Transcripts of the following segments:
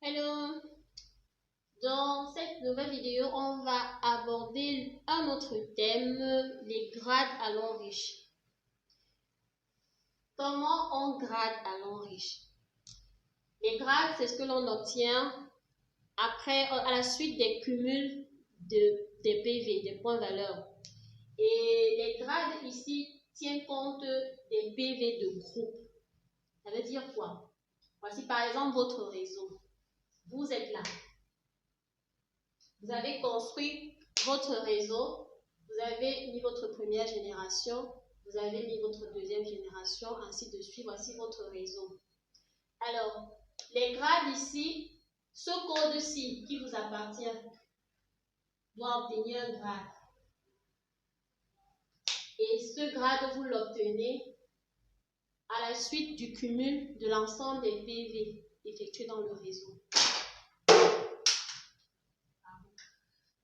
Hello, dans cette nouvelle vidéo, on va aborder un autre thème, les grades à long riche. Comment on grade à long riche? Les grades, c'est ce que l'on obtient après, à la suite des cumuls des PV, des points valeurs. Et les grades ici tiennent compte des PV de groupe. Ça veut dire quoi? Voici par exemple votre réseau. Vous êtes là. Vous avez construit votre réseau, vous avez mis votre première génération, vous avez mis votre deuxième génération, ainsi de suite. Voici votre réseau. Alors, les grades ici, ce code-ci qui vous appartient doit obtenir un grade. Et ce grade, vous l'obtenez à la suite du cumul de l'ensemble des PV effectués dans le réseau.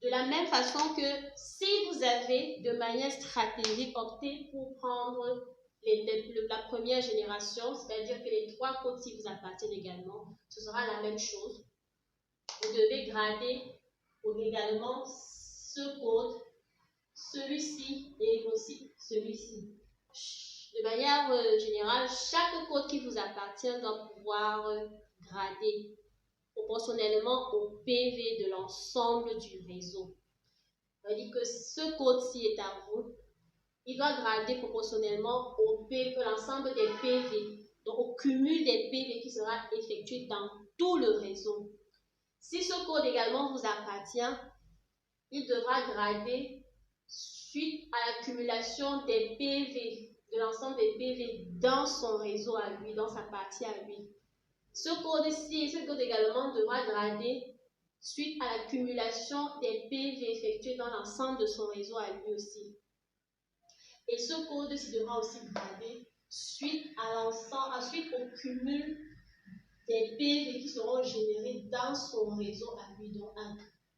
De la même façon que si vous avez de manière stratégique opté pour prendre la première génération, c'est-à-dire que les trois codes si vous appartiennent également, ce sera la même chose. Vous devez grader également ce code, celui-ci et aussi celui-ci. De manière générale, chaque code qui vous appartient doit pouvoir grader proportionnellement au PV de l'ensemble du réseau. Ça veut dire que ce code-ci est à vous. Il doit grader proportionnellement au PV, l'ensemble des PV, donc au cumul des PV qui sera effectué dans tout le réseau. Si ce code également vous appartient, il devra grader suite à l'accumulation des PV, de l'ensemble des PV dans son réseau à lui, dans sa partie à lui. Ce code-ci, ce code également devra grader suite à l'accumulation des PV effectués dans l'ensemble de son réseau à lui aussi. Et ce code-ci devra aussi grader suite au cumul des PV qui seront générés dans son réseau à lui, donc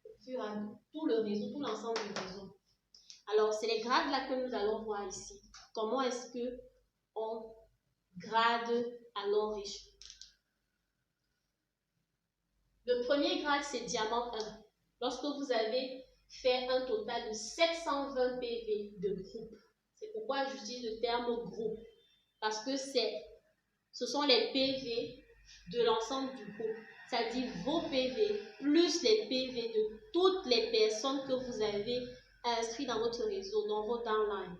au fur et à mesure, tout le réseau, tout l'ensemble du réseau. Alors, c'est les grades là que nous allons voir ici. Comment est-ce que on grade à long riche? Le premier grade, c'est diamant 1. Lorsque vous avez fait un total de 720 PV de groupe. C'est pourquoi j'utilise le terme groupe. Parce que ce sont les PV de l'ensemble du groupe. C'est-à-dire vos PV plus les PV de toutes les personnes que vous avez inscrites dans votre réseau, dans vos downlines.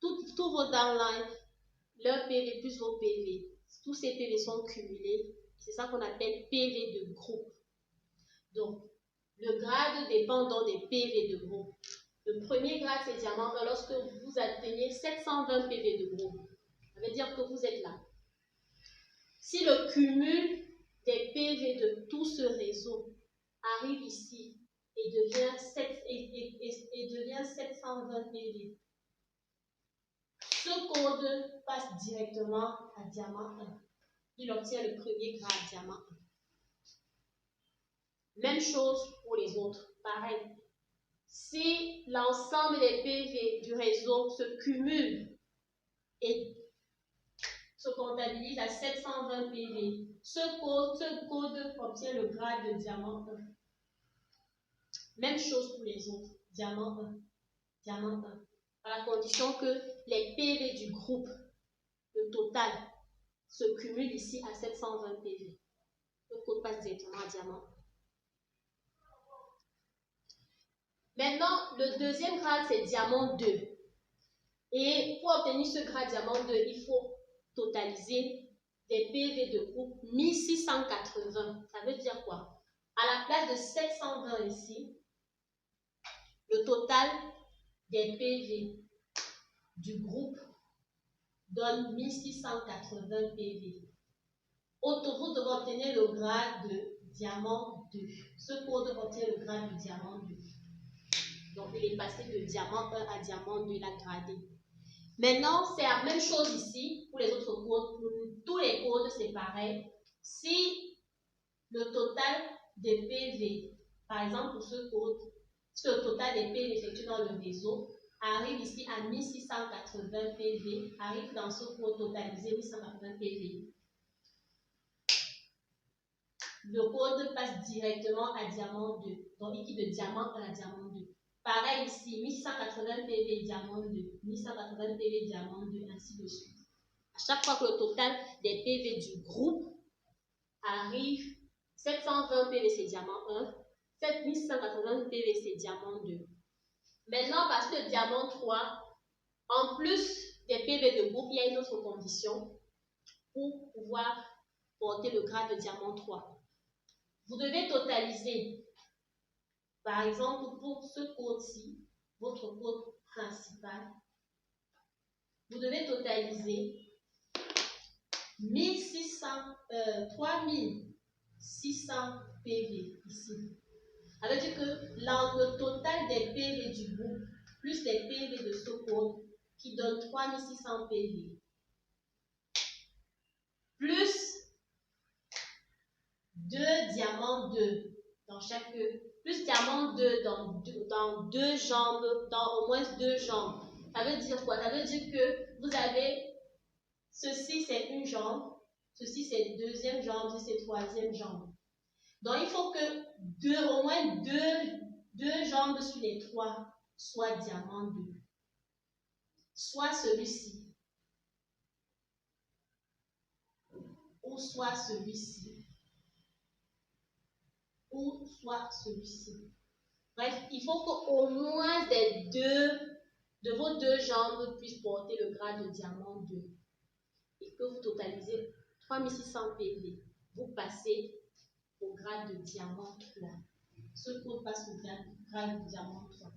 Tous vos downlines, leurs PV plus vos PV. Tous ces PV sont cumulés. C'est ça qu'on appelle PV de groupe. Donc, le grade dépend donc des PV de groupe. Le premier grade, c'est diamant 1 lorsque vous atteignez 720 PV de groupe. Ça veut dire que vous êtes là. Si le cumul des PV de tout ce réseau arrive ici et devient 720 PV, ce code passe directement à diamant 1. Il obtient le premier grade diamant 1. Même chose pour les autres, pareil. Si l'ensemble des PV du réseau se cumule et se comptabilise à 720 PV, ce code obtient le grade de diamant 1. Même chose pour les autres, diamant 1, diamant 1. À la condition que les PV du groupe, le total, se cumule ici à 720 PV. Le code passe directement à diamant 1. Maintenant, le deuxième grade, c'est diamant 2. Et pour obtenir ce grade diamant 2, il faut totaliser des PV de groupe 1680. Ça veut dire quoi? À la place de 720 ici, le total des PV du groupe donne 1680 PV. Vous devez obtenir le grade de diamant 2. Ce code obtient le grade de diamant 2. Donc, il est passé de diamant 1 à diamant 2, il a gradé. Maintenant, c'est la même chose ici pour les autres codes. Pour tous les codes, c'est pareil. Si le total des PV, par exemple pour ce code, si le total des PV effectués dans le réseau arrive ici à 1680 PV, arrive dans ce code totalisé 1680 PV. le code passe directement à diamant 2. Donc, équipe de diamant 1 à diamant 2. Pareil ici, 1180 PV diamant 2, 1180 PV diamant 2, ainsi de suite. À chaque fois que le total des PV du groupe arrive, 720 PV c'est diamant 1, 7680 PV c'est diamant 2. Maintenant, parce que diamant 3, en plus des PV de groupe, il y a une autre condition pour pouvoir porter le grade de diamant 3. Vous devez totaliser, par exemple, pour ce code-ci, votre code principal, vous devez totaliser 3600 PV ici. Ça veut dire que le total des PV du groupe plus les PV de ce code qui donne 3600 PV plus 2 diamants 2 dans chaque, plus diamant 2 dans deux jambes, dans au moins 2 jambes. Ça veut dire quoi? Ça veut dire que vous avez, ceci c'est une jambe, ceci c'est deuxième jambe, ceci c'est troisième jambe. Donc il faut que au moins deux jambes sur les 3 soient diamant 2. Soit celui-ci, ou soit celui-ci, ou soit celui-ci. Bref, il faut qu'au moins de vos 2 jambes puissent porter le grade de diamant 2. Et que vous totalisez 3600 PV. Vous passez au grade de diamant 3. Ce code passe au grade de diamant 3.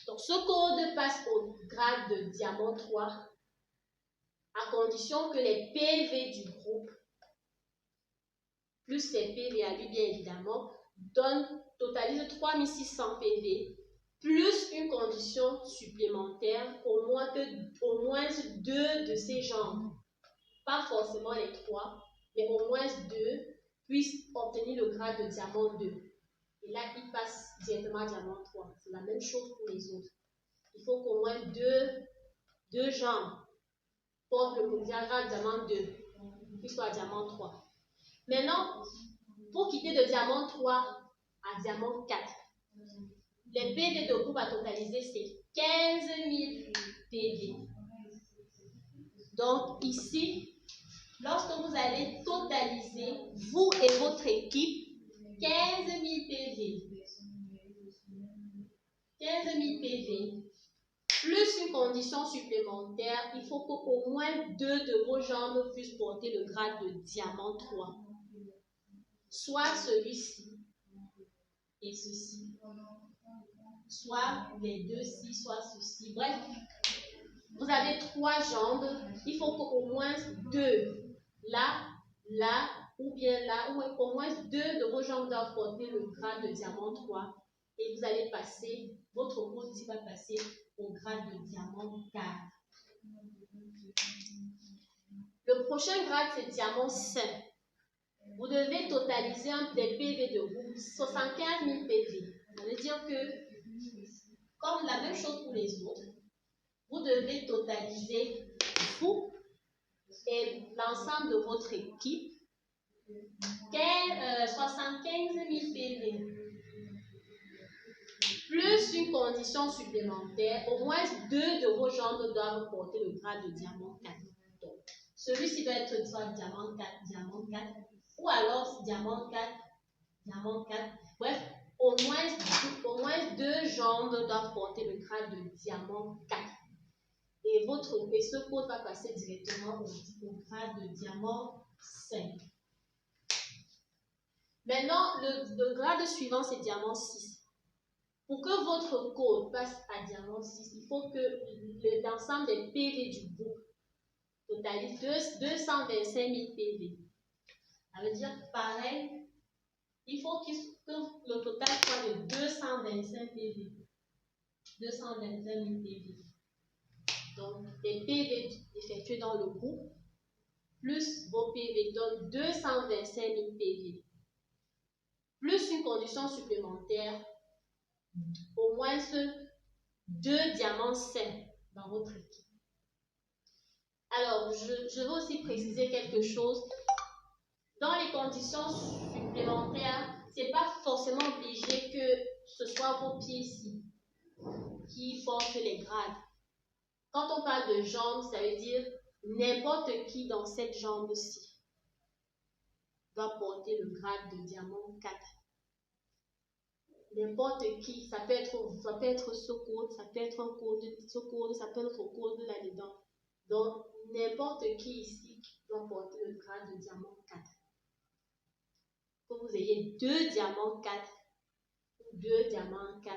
Donc, ce code passe au grade de diamant 3 à condition que les PV du groupe, plus les PV à lui, bien évidemment, totalisent 3600 PV, plus une condition supplémentaire, au moins 2 de ces jambes, pas forcément les 3, mais au moins 2, puissent obtenir le grade de diamant 2. Et là, il passe directement à diamant 3. C'est la même chose pour les autres. Il faut qu'au moins 2 jambes portent le grade de diamant 2, puis soit à diamant 3. Maintenant, pour quitter de diamant 3 à diamant 4, les PV de groupe à totaliser, c'est 15 000 PV. Donc ici, lorsque vous allez totaliser, vous et votre équipe, 15 000 PV. 15 000 PV. Plus une condition supplémentaire, il faut qu'au moins 2 de vos jambes puissent porter le grade de diamant 3. Soit celui-ci et ceci. Soit les deux-ci, soit ceci. Bref, vous avez 3 jambes. Il faut qu'au moins 2, là, ou bien là, ou au moins 2 de vos jambes doivent porter le grade de diamant 3. Et vous allez passer, votre code ici va passer au grade de diamant 4. Le prochain grade, c'est diamant 5. Vous devez totaliser des PV de groupe, 75 000 PV. Ça veut dire que, comme la même chose pour les autres, vous devez totaliser, vous et l'ensemble de votre équipe, 75 000 PV. Plus une condition supplémentaire, au moins 2 de vos jambes doivent porter le grade de diamant 4. Donc, celui-ci doit être soit diamant 4, ou alors diamant 4, diamant 4. Bref, au moins 2 jambes doivent porter le grade de diamant 4. Et ce code va passer directement au grade de diamant 5. Maintenant, le grade suivant, c'est diamant 6. Pour que votre code passe à diamant 6, il faut que l'ensemble des PV du groupe totalise 225 000 PV. Ça veut dire pareil, il faut que le total soit de 225 PV. 225 000 PV. Donc, les PV effectués dans le groupe, plus vos PV donnent 225 000 PV. Plus une condition supplémentaire, au moins 2 diamants 5 dans votre équipe. Alors, je veux aussi préciser quelque chose. Dans les conditions supplémentaires, ce n'est pas forcément obligé que ce soit vos pieds ici qui portent les grades. Quand on parle de jambe, ça veut dire n'importe qui dans cette jambe-ci doit porter le grade de diamant 4. N'importe qui, ça peut être ce code, ça peut être un code, ce code, ça peut être au code là-dedans. Donc, n'importe qui ici doit porter le grade de diamant 4. Que vous ayez 2 diamants 4 ou 2 diamants 4,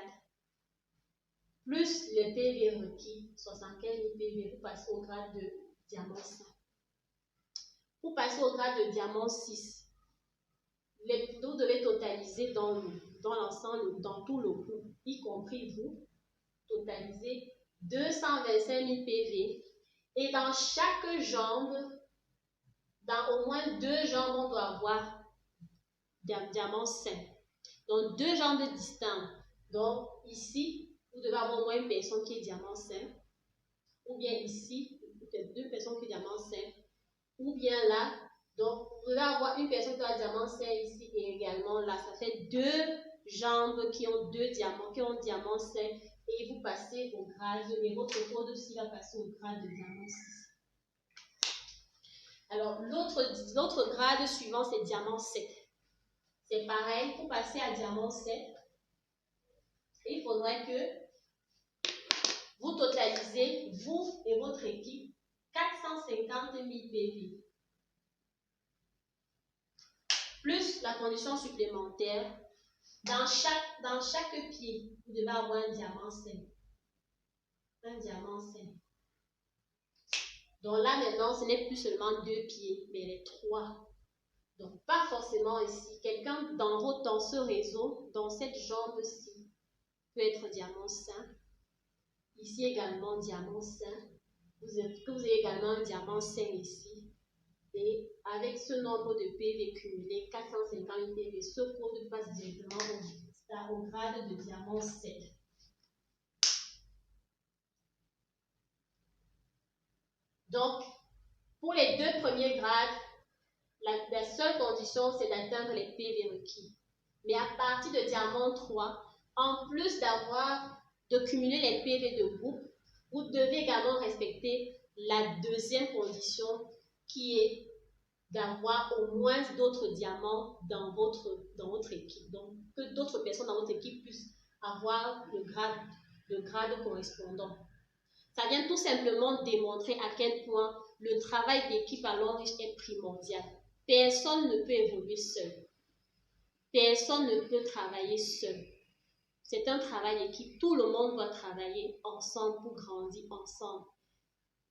plus les PV requis, 75 000 PV, vous passez au grade de diamant 5. Pour passer au grade de diamant 6, vous devez totaliser dans l'ensemble, dans tout le groupe, y compris vous, totaliser 225 000 PV. Et dans chaque jambe, dans au moins 2 jambes, on doit avoir diamant 5. Donc 2 jambes distinctes. Donc ici, vous devez avoir au moins une personne qui est diamant 5. Ou bien ici, peut-être 2 personnes qui est diamant 5. Ou bien là, donc vous devez avoir une personne qui a diamant 5 ici et également là. Ça fait 2 jambes qui ont 2 diamants, qui ont diamant 5. Et vous passez au grade, et votre code aussi va passer au grade de diamant 6. Alors, l'autre grade suivant, c'est diamant 7. C'est pareil, pour passer à diamant 7, il faudrait que vous totalisez, vous et votre équipe, 450 000 PV. Plus la condition supplémentaire, dans chaque pied, vous devez avoir un diamant 5. Un diamant 5. Donc là, maintenant, ce n'est plus seulement 2 pieds, mais les 3. Donc, pas forcément ici. Quelqu'un dans ce réseau, dans cette jambe-ci, peut être diamant 5. Ici également, diamant 5. Vous avez également un diamant 5 ici. Et avec ce nombre de PV cumulé, 450 PV, ce code passe directement au grade de diamant 7. Donc, pour les 2 premiers grades, la seule condition, c'est d'atteindre les PV requis. Mais à partir de diamant 3, en plus de cumuler les PV de groupe, vous devez également respecter la deuxième condition qui est d'avoir au moins d'autres diamants dans votre équipe. Donc, que d'autres personnes dans votre équipe puissent avoir le grade correspondant. Ça vient tout simplement démontrer à quel point le travail d'équipe à long riche est primordial. Personne ne peut évoluer seul. Personne ne peut travailler seul. C'est un travail d'équipe. Tout le monde doit travailler ensemble pour grandir ensemble.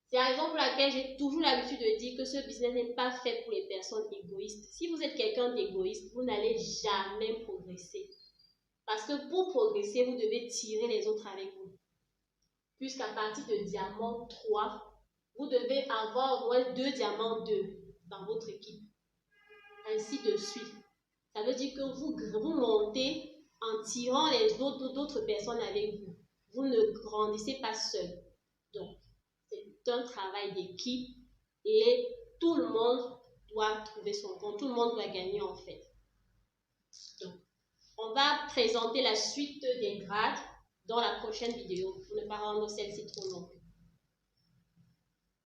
C'est la raison pour laquelle j'ai toujours l'habitude de dire que ce business n'est pas fait pour les personnes égoïstes. Si vous êtes quelqu'un d'égoïste, vous n'allez jamais progresser. Parce que pour progresser, vous devez tirer les autres avec vous. Puisqu'à partir de diamant 3, vous devez avoir au moins 2 diamants 2 dans votre équipe. Ainsi de suite. Ça veut dire que vous montez en tirant les d'autres personnes avec vous. Vous ne grandissez pas seul. Donc, c'est un travail d'équipe et tout le monde doit trouver son compte. Tout le monde doit gagner en fait. Donc, on va présenter la suite des grades dans la prochaine vidéo pour ne pas rendre celle-ci trop longue.